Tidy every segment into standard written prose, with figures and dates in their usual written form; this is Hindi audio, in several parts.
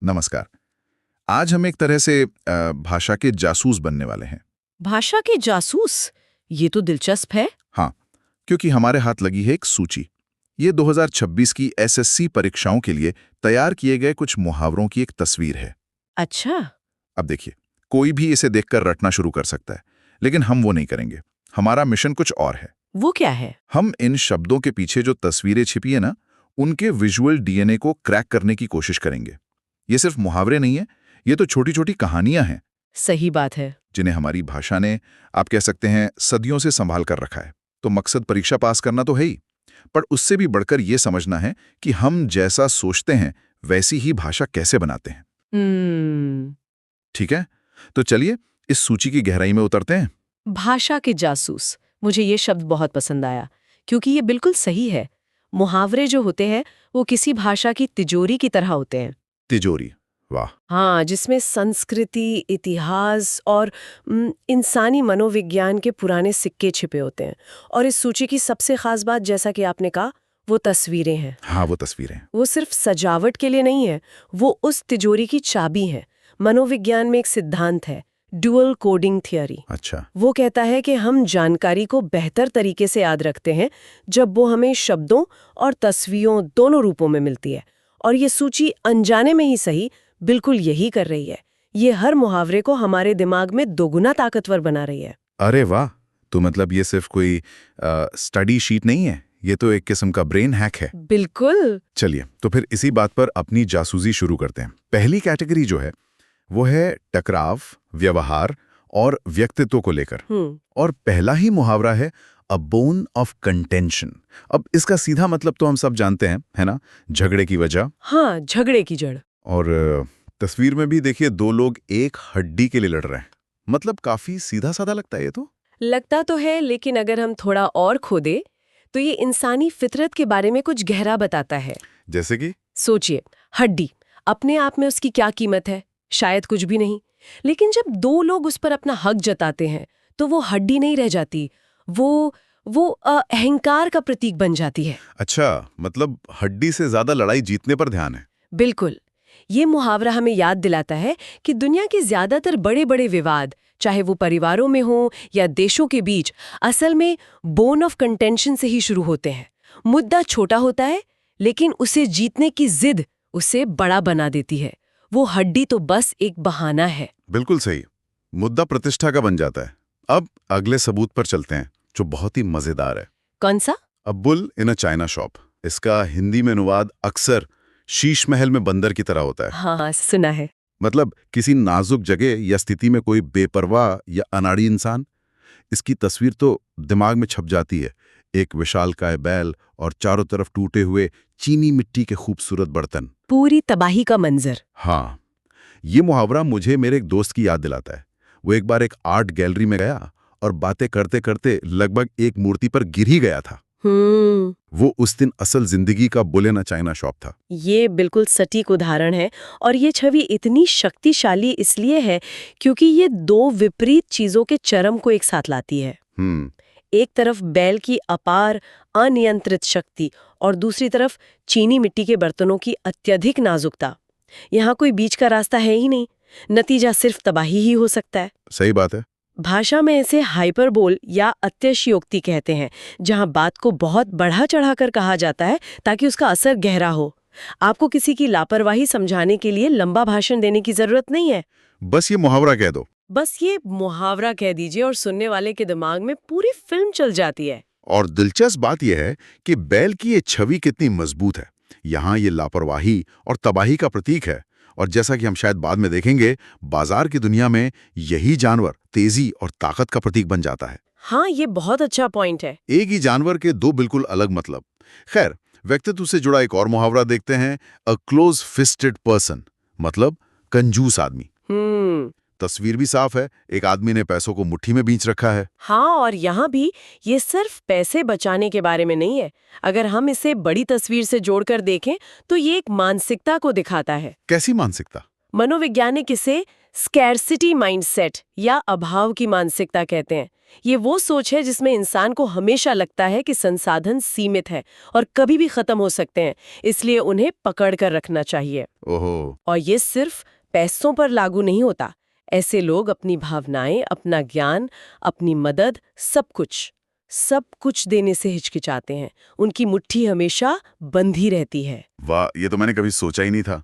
नमस्कार। आज हम एक तरह से भाषा के जासूस बनने वाले हैं। भाषा के जासूस? ये तो दिलचस्प है। हाँ, क्योंकि हमारे हाथ लगी है एक सूची। ये 2026 की एसएससी परीक्षाओं के लिए तैयार किए गए कुछ मुहावरों की एक तस्वीर है। अच्छा। अब देखिए, कोई भी इसे देखकर रटना शुरू कर सकता है, लेकिन हम वो नहीं करेंगे। हमारा मिशन कुछ और है। वो क्या है? हम इन शब्दों के पीछे जो तस्वीरें छिपी है ना, उनके विजुअल डीएनए को क्रैक करने की कोशिश करेंगे। ये सिर्फ मुहावरे नहीं है, ये तो छोटी छोटी कहानियां हैं सही बात है। जिन्हें हमारी भाषा ने, आप कह सकते हैं, सदियों से संभाल कर रखा है। तो मकसद परीक्षा पास करना तो है ही, पर उससे भी बढ़कर ये समझना है कि हम जैसा सोचते हैं वैसी ही भाषा कैसे बनाते हैं। हम्म। ठीक है, तो चलिए इस सूची की गहराई में उतरते हैं। भाषा के जासूस, मुझे ये शब्द बहुत पसंद आया, क्योंकि ये बिल्कुल सही है। मुहावरे जो होते हैं वो किसी भाषा की तिजोरी की तरह होते हैं। तिजोरी, वाह। हाँ, जिसमें संस्कृति, इतिहास और इंसानी मनोविज्ञान के पुराने सिक्के छिपे होते हैं। और इस सूची की सबसे खास बात, जैसा कि आपने कहा, वो तस्वीरें हैं। हाँ, वो तस्वीरें। वो सिर्फ सजावट के लिए नहीं है, वो उस तिजोरी की चाबी है। मनोविज्ञान में एक सिद्धांत है, डुअल कोडिंग थियरी। अच्छा। वो कहता है कि हम जानकारी को बेहतर तरीके से याद रखते हैं जब वो हमें शब्दों और तस्वीरों दोनों रूपों में मिलती है। और ये सूची अनजाने में ही सही बिल्कुल यही कर रही है। ये हर मुहावरे को हमारे दिमाग में दोगुना ताकतवर बना रही है। अरे वाह, तो मतलब ये सिर्फ कोई स्टडी शीट नहीं है, ये तो एक किस्म का ब्रेन हैक है। बिल्कुल। चलिए, तो फिर इसी बात पर अपनी जासूसी शुरू करते हैं। पहली कैटेगरी जो है वो है टकराव, व्यवहार और व्यक्तित्व को लेकर। और पहला ही मुहावरा है अ बोन ऑफ कंटेंशन। अब इसका सीधा मतलब तो हम सब जानते हैं, है ना? झगड़े की वजह। हाँ, झगड़े की जड़। और तस्वीर में भी देखिए, दो लोग एक हड्डी के लिए लड़ रहे हैं। मतलब काफी सीधा साधा लगता है ये तो। लगता तो है, लेकिन अगर हम थोड़ा और खोदे तो ये इंसानी फितरत के बारे में कुछ गहरा बताता है। जैसे कि सोचिए, हड्डी अपने आप में उसकी क्या कीमत है? शायद कुछ भी नहीं। लेकिन जब दो लोग उस पर अपना हक जताते हैं तो वो हड्डी नहीं रह जाती, वो अहंकार का प्रतीक बन जाती है। अच्छा, मतलब हड्डी से ज्यादा लड़ाई जीतने पर ध्यान है। बिल्कुल। ये मुहावरा हमें याद दिलाता है कि दुनिया के ज्यादातर बड़े बड़े विवाद, चाहे वो परिवारों में हो या देशों के बीच, असल में बोन ऑफ कंटेंशन से ही शुरू होते हैं। मुद्दा छोटा होता है, लेकिन उसे जीतने की जिद उसे बड़ा बना देती है। वो हड्डी तो बस एक बहाना है। बिल्कुल सही। मुद्दा प्रतिष्ठा का बन जाता है। अब अगले सबूत पर चलते हैं, जो बहुत ही मजेदार है। कौन सा? A bull in a China shop. इसका हिंदी में अनुवाद अक्सर शीश महल में बंदर की तरह होता है। हाँ, सुना है। मतलब किसी नाजुक जगह या स्थिति में कोई बेपरवाह या अनाड़ी इंसान। इसकी तस्वीर तो दिमाग में छप जाती है। एक विशालकाय बैल और चारों तरफ टूटे हुए चीनी मिट्टी के खूबसूरत बर्तन। पूरी तबाही का मंजर। हाँ, ये मुहावरा मुझे मेरे एक दोस्त की याद दिलाता है। वो एक बार एक आर्ट गैलरी में गया और बातें करते करते लगभग एक मूर्ति पर गिर ही गया था। वो उस दिन असल जिंदगी का bull in a China shop था। ये बिल्कुल सटीक उदाहरण है। और ये छवि इतनी शक्तिशाली इसलिए है क्योंकि ये दो विपरीत चीजों के चरम को एक साथ लाती है। एक तरफ बैल की अपार अनियंत्रित शक्ति और दूसरी तरफ चीनी मिट्टी के बर्तनों की अत्यधिक नाजुकता। यहाँ कोई बीच का रास्ता है ही नहीं। नतीजा सिर्फ तबाही ही हो सकता है। सही बात है। भाषा में इसे हाइपरबोल या अतिशयोक्ति कहते हैं, जहाँ बात को बहुत बढ़ा चढ़ाकर कहा जाता है ताकि उसका असर गहरा हो। आपको किसी की लापरवाही समझाने के लिए लंबा भाषण देने की जरूरत नहीं है। बस ये मुहावरा कह दो। बस ये मुहावरा कह दीजिए और सुनने वाले के दिमाग में पूरी फिल्म चल जाती है। और दिलचस्प बात यह है कि बैल की ये छवि कितनी मजबूत है। यहाँ ये लापरवाही और तबाही का प्रतीक है। और जैसा कि हम शायद बाद में देखेंगे, बाजार की दुनिया में यही जानवर तेजी और ताकत का प्रतीक बन जाता है। हाँ, ये बहुत अच्छा पॉइंट है। एक ही जानवर के दो बिल्कुल अलग मतलब। खैर, व्यक्तित्व से जुड़ा एक और मुहावरा देखते हैं, अ क्लोज फिस्टेड पर्सन, मतलब कंजूस आदमी। तस्वीर भी साफ है, एक आदमी ने पैसों को मुट्ठी में बींच रखा है। हाँ, और यहाँ भी ये सिर्फ पैसे बचाने के बारे में नहीं है। अगर हम इसे बड़ी तस्वीर से जोड़कर देखें तो ये एक मानसिकता को दिखाता है। कैसी मानसिकता? मनोवैज्ञानिक इसे स्कैरसिटी माइंडसेट या अभाव की मानसिकता कहते हैं। ये वो सोच है जिसमें इंसान को हमेशा लगता है कि संसाधन सीमित है और कभी भी खत्म हो सकते हैं, इसलिए उन्हें पकड़ कर रखना चाहिए। ओहो। और ये सिर्फ पैसों पर लागू नहीं होता। ऐसे लोग अपनी भावनाएं, अपना ज्ञान, अपनी मदद, सब कुछ देने से हिचकिचाते हैं। उनकी मुट्ठी हमेशा बंधी रहती है। वाह, ये तो मैंने कभी सोचा ही नहीं था।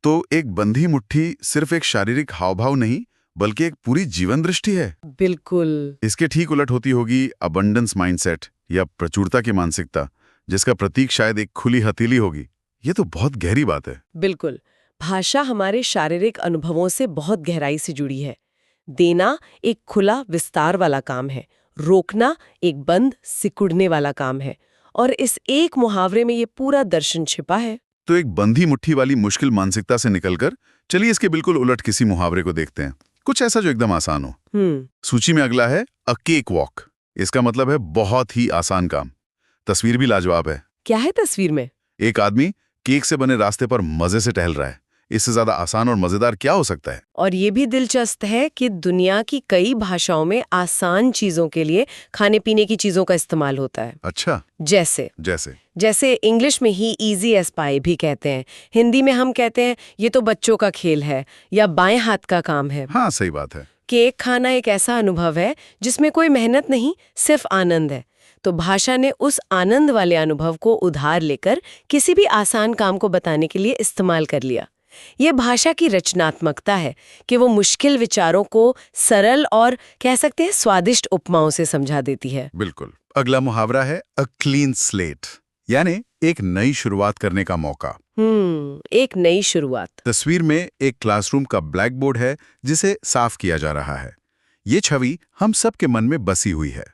तो एक बंधी मुट्ठी सिर्फ एक शारीरिक हावभाव नहीं, बल्कि एक पूरी जीवन दृष्टि है। बिल्कुल। इसके ठीक उलट होती होगी अबंडेंस माइंडसेट या प्रचुरता की मानसिकता, जिसका प्रतीक शायद एक खुली हथेली होगी। ये तो बहुत गहरी बात है। बिल्कुल। भाषा हमारे शारीरिक अनुभवों से बहुत गहराई से जुड़ी है। देना एक खुला विस्तार वाला काम है, रोकना एक बंद सिकुड़ने वाला काम है। और इस एक मुहावरे में ये पूरा दर्शन छिपा है। तो एक बंधी मुट्ठी वाली मुश्किल मानसिकता से निकलकर चलिए इसके बिल्कुल उलट किसी मुहावरे को देखते हैं, कुछ ऐसा जो एकदम आसान हो। सूची में अगला है अ केक वॉक। इसका मतलब है बहुत ही आसान काम। तस्वीर भी लाजवाब है। क्या है तस्वीर में? एक आदमी केक से बने रास्ते पर मजे से टहल रहा है। इससे ज्यादा आसान और मजेदार क्या हो सकता है? और ये भी दिलचस्प है कि दुनिया की कई भाषाओं में आसान चीजों के लिए खाने पीने की चीजों का इस्तेमाल होता है। अच्छा। जैसे इंग्लिश में ही इजी एज पाई भी कहते हैं। हिंदी में हम कहते हैं ये तो बच्चों का खेल है या बाएं हाथ का काम है। हाँ, सही बात है। केक खाना एक ऐसा अनुभव है जिसमें कोई मेहनत नहीं, सिर्फ आनंद है। तो भाषा ने उस आनंद वाले अनुभव को उधार लेकर किसी भी आसान काम को बताने के लिए इस्तेमाल कर लिया। ये भाषा की रचनात्मकता है कि वो मुश्किल विचारों को सरल और कह सकते हैं स्वादिष्ट उपमाओं से समझा देती है। बिल्कुल। अगला मुहावरा है अ क्लीन स्लेट, यानी एक नई शुरुआत करने का मौका। एक नई शुरुआत। तस्वीर में एक क्लासरूम का ब्लैक बोर्ड है जिसे साफ किया जा रहा है। ये छवि हम सब के मन में बसी हुई है।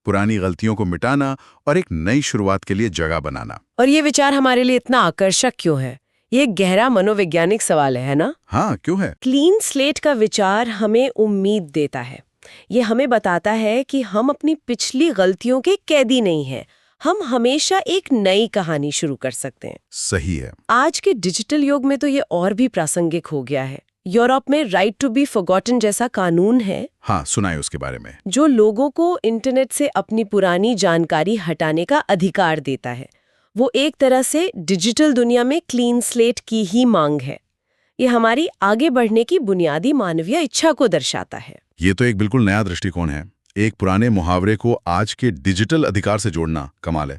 पुरानी गलतियों को मिटाना और एक नई शुरुआत के लिए जगह बनाना। और ये विचार हमारे लिए इतना आकर्षक क्यों है? ये गहरा मनोवैज्ञानिक सवाल है ना? हाँ, क्यों है? क्लीन स्लेट का विचार हमें उम्मीद देता है। ये हमें बताता है कि हम अपनी पिछली गलतियों के कैदी नहीं हैं। हम हमेशा एक नई कहानी शुरू कर सकते हैं। सही है। आज के डिजिटल युग में तो ये और भी प्रासंगिक हो गया है। यूरोप में राइट टू बी फॉरगॉटन जैसा कानून है। हाँ, सुनाए उसके बारे में। जो लोगों को इंटरनेट से अपनी पुरानी जानकारी हटाने का अधिकार देता है। वो एक तरह से डिजिटल दुनिया में क्लीन स्लेट की ही मांग है। ये हमारी आगे बढ़ने की बुनियादी मानवीय इच्छा को दर्शाता है। ये तो एक बिल्कुल नया दृष्टिकोण है। एक पुराने मुहावरे को आज के डिजिटल अधिकार से जोड़ना कमाल है।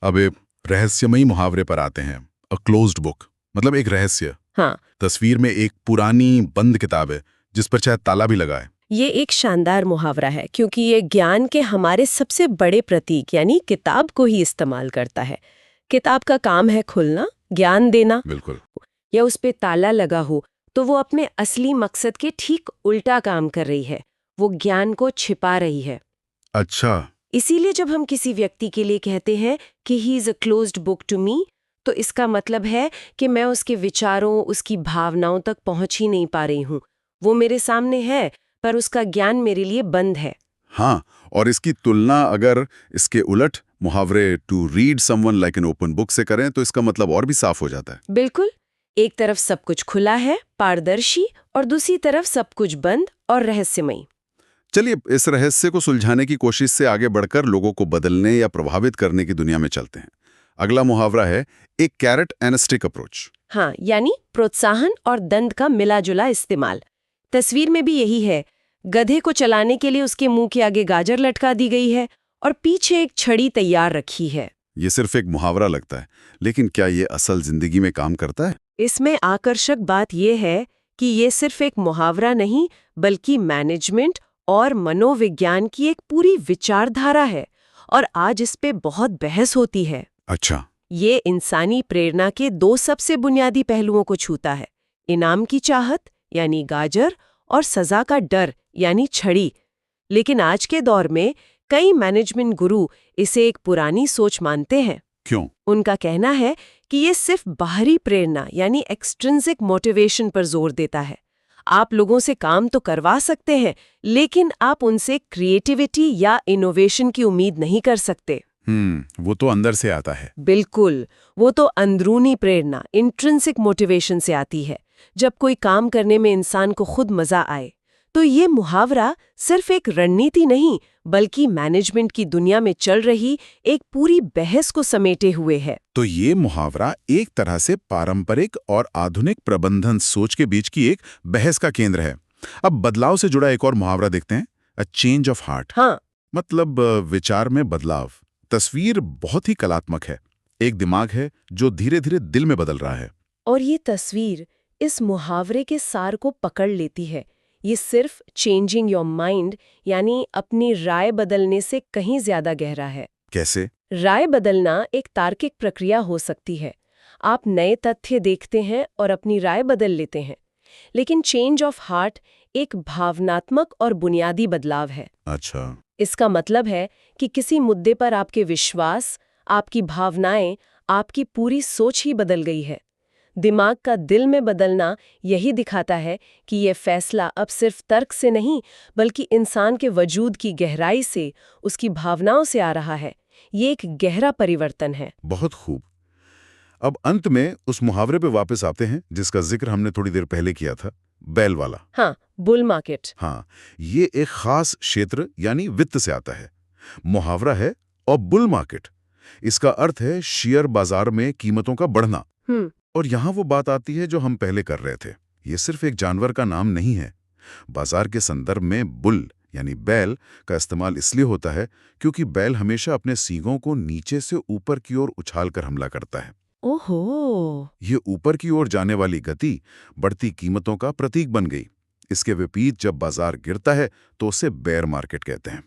अब एक रहस्यमयी मुहावरे पर आते हैं। अ क्लोज्ड बुक, मतलब एक रहस्य। हाँ। तस्वीर में एक पुरानी बंद किताब है जिस पर शायद ताला भी लगा है। ये एक शानदार मुहावरा है क्योंकि ये ज्ञान के हमारे सबसे बड़े प्रतीक यानी किताब को ही इस्तेमाल करता है। किताब का काम है खुलना, ज्ञान देना। बिल्कुल। या उस पे ताला लगा हो तो वो अपने असली मकसद के ठीक उल्टा काम कर रही है। वो ज्ञान को छिपा रही है। अच्छा। इसीलिए जब हम किसी व्यक्ति के लिए कहते हैं कि he is a closed book to me, तो इसका मतलब है कि मैं उसके विचारों, उसकी भावनाओं तक पहुंच ही नहीं पा रही हूँ। वो मेरे सामने है पर उसका ज्ञान मेरे लिए बंद है। हाँ, और इसकी तुलना अगर इसके उलट मुहावरे to read someone like an open book से करें तो इसका मतलब और भी साफ हो जाता है। बिल्कुल। एक तरफ सब कुछ खुला है, पारदर्शी, और दूसरी तरफ सब कुछ बंद और रहस्यमयी। चलिए इस रहस्य को सुलझाने की कोशिश से आगे बढ़कर लोगों को बदलने या प्रभावित करने की दुनिया में चलते हैं। अगला मुहावरा है एक कैरेट एंड स्टिक अप्रोच। हाँ, यानी प्रोत्साहन और दंड का मिला जुला इस्तेमाल। तस्वीर में भी यही है। गधे को चलाने के लिए उसके मुंह के आगे गाजर लटका दी गई है और पीछे एक छड़ी तैयार रखी है। ये सिर्फ एक मुहावरा लगता है, लेकिन क्या ये असल जिंदगी में काम करता है? इसमें आकर्षक बात यह है कि ये सिर्फ एक मुहावरा नहीं, बल्कि मैनेजमेंट और मनोविज्ञान की एक पूरी विचारधारा है। और आज इस पे बहुत बहस होती है। अच्छा। ये इंसानी प्रेरणा के दो सबसे बुनियादी पहलुओं को छूता है। इनाम की चाहत यानी गाजर और सजा का डर यानी छड़ी। लेकिन आज के दौर में कई मैनेजमेंट गुरु इसे एक पुरानी सोच मानते हैं। क्यों? उनका कहना है कि ये सिर्फ बाहरी प्रेरणा यानी एक्सट्रिंसिक मोटिवेशन पर जोर देता है। आप लोगों से काम तो करवा सकते हैं, लेकिन आप उनसे क्रिएटिविटी या इनोवेशन की उम्मीद नहीं कर सकते। वो तो अंदर से आता है। बिल्कुल, वो तो अंदरूनी प्रेरणा इंट्रिंसिक मोटिवेशन से आती है। जब कोई काम करने में इंसान को खुद मजा आए। तो ये मुहावरा सिर्फ एक रणनीति नहीं, बल्कि मैनेजमेंट की दुनिया में चल रही एक पूरी बहस को समेटे हुए है। तो ये मुहावरा एक तरह से पारंपरिक और आधुनिक प्रबंधन सोच के बीच की एक बहस का केंद्र है। अब बदलाव से जुड़ा एक और मुहावरा देखते हैं, अ चेंज ऑफ हार्ट। हाँ, मतलब विचार में बदलाव। तस्वीर बहुत ही कलात्मक है। एक दिमाग है जो धीरे धीरे दिल में बदल रहा है। और ये तस्वीर इस मुहावरे के सार को पकड़ लेती है। ये सिर्फ चेंजिंग योर माइंड यानी अपनी राय बदलने से कहीं ज्यादा गहरा है। कैसे? राय बदलना एक तार्किक प्रक्रिया हो सकती है। आप नए तथ्य देखते हैं और अपनी राय बदल लेते हैं। लेकिन चेंज ऑफ हार्ट एक भावनात्मक और बुनियादी बदलाव है। अच्छा। इसका मतलब है कि किसी मुद्दे पर आपके विश्वास, आपकी भावनाएं, आपकी पूरी सोच ही बदल गई है। दिमाग का दिल में बदलना यही दिखाता है कि यह फैसला अब सिर्फ तर्क से नहीं, बल्कि इंसान के वजूद की गहराई से, उसकी भावनाओं से आ रहा है। ये एक गहरा परिवर्तन है। बहुत खूब। अब अंत में उस मुहावरे पे वापस आते हैं जिसका जिक्र हमने थोड़ी देर पहले किया था, बैल वाला। हाँ, बुल मार्केट। हाँ, ये एक खास क्षेत्र यानी वित्त से आता है। मुहावरा है और बुल मार्केट। इसका अर्थ है शेयर बाजार में कीमतों का बढ़ना। और यहाँ वो बात आती है जो हम पहले कर रहे थे। ये सिर्फ एक जानवर का नाम नहीं है। बाजार के संदर्भ में बुल यानी बैल का इस्तेमाल इसलिए होता है क्योंकि बैल हमेशा अपने सींगों को नीचे से ऊपर की ओर उछालकर हमला करता है। ओहो! ये ऊपर की ओर जाने वाली गति बढ़ती कीमतों का प्रतीक बन गई। इसके विपरीत जब बाजार गिरता है तो उसे बेयर मार्केट कहते हैं।